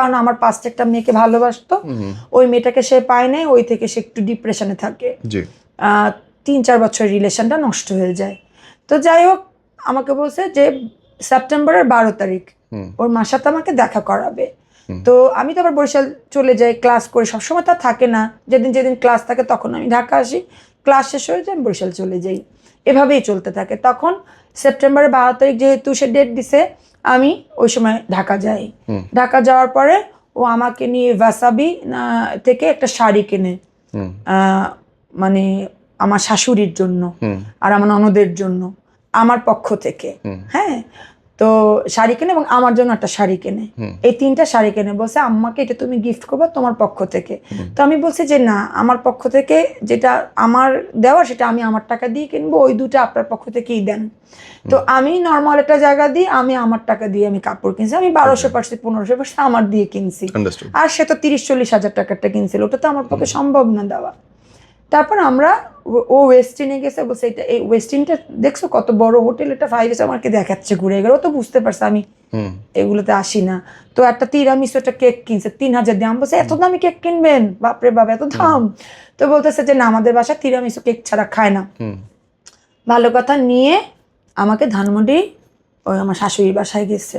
কারণ আমার পাঁচটা একটা মেয়েকে ভালোবাসতো, ওই মেয়েটাকে সে পায় নাই, ওই থেকে সে একটু ডিপ্রেশনে থাকে। 3-4 বছর রিলেশনটা নষ্ট হয়ে যায়। তো যাই হোক, আমাকে বলছে যে সেপ্টেম্বরের 12 তারিখ ওর মার সাথে আমাকে দেখা করাবে। তো আমি তো আবার বরিশাল চলে যাই, ক্লাস করি, সবসময় তা থাকে না, যেদিন যেদিন ক্লাস থাকে তখন আমি ঢাকা আসি, ক্লাস শেষ হয়ে যায় আমি বরিশাল চলে যাই, এভাবেই চলতে থাকে। তখন সেপ্টেম্বরের 12 তারিখ যেহেতু সে ডেট দিছে, আমি ওই সময় ঢাকা যাই। ঢাকা যাওয়ার পরে ও আমাকে নিয়ে ওয়াসাবি থেকে একটা শাড়ি কেনে, মানে আমার শাশুড়ির জন্য আর আমার ননদের জন্য, আমার পক্ষ থেকে। হ্যাঁ, তো শাড়ি কেনে এবং আমার জন্য একটা শাড়ি কেনে, এই 3টা শাড়ি কেনে, বলছে আম্মাকে এটা তুমি গিফট করবে তোমার পক্ষ থেকে। তো আমি বলছি যে না, আমার পক্ষ থেকে যেটা আমার দেওয়া সেটা আমি আমার টাকা দিয়ে কিনবো, ওই দুটো আপনার পক্ষ থেকেই দেন। তো আমি নর্মাল একটা জায়গা দিয়ে আমি আমার টাকা দিয়ে আমি কাপড় কিনছি, আমি 1200 পারছি, 1500 পারছি আমার দিয়ে কিনছি, আর সে তো 30-40 হাজার টাকারটা কিনছিল, ওটা তো আমার পক্ষে সম্ভব না দেওয়া। তারপর আমরা ও ওয়েস্টিনে গেছে, বলছে এটা এই ওয়েস্টিনটা দেখছো কত বড় হোটেল, এটা 5 স্টার, আমাকে দেখাচ্ছে ঘুরে গেল, তো বুঝতে পারছে আমি এগুলোতে আসি না। তো একটা তিরামিসু একটা কেক কিনছে 3000 দিয়ে, আমি বলছে এত দামি কেক কিনবেন, বাপরে বাপ এত দাম। তো বলতেছে যে না, আমাদের বাসায় তিরামিসু কেক ছাড়া খায় না। ভালো কথা, নিয়ে আমাকে ধানমন্ডি ওই আমার শাশুড়ির বাসায় গেছে।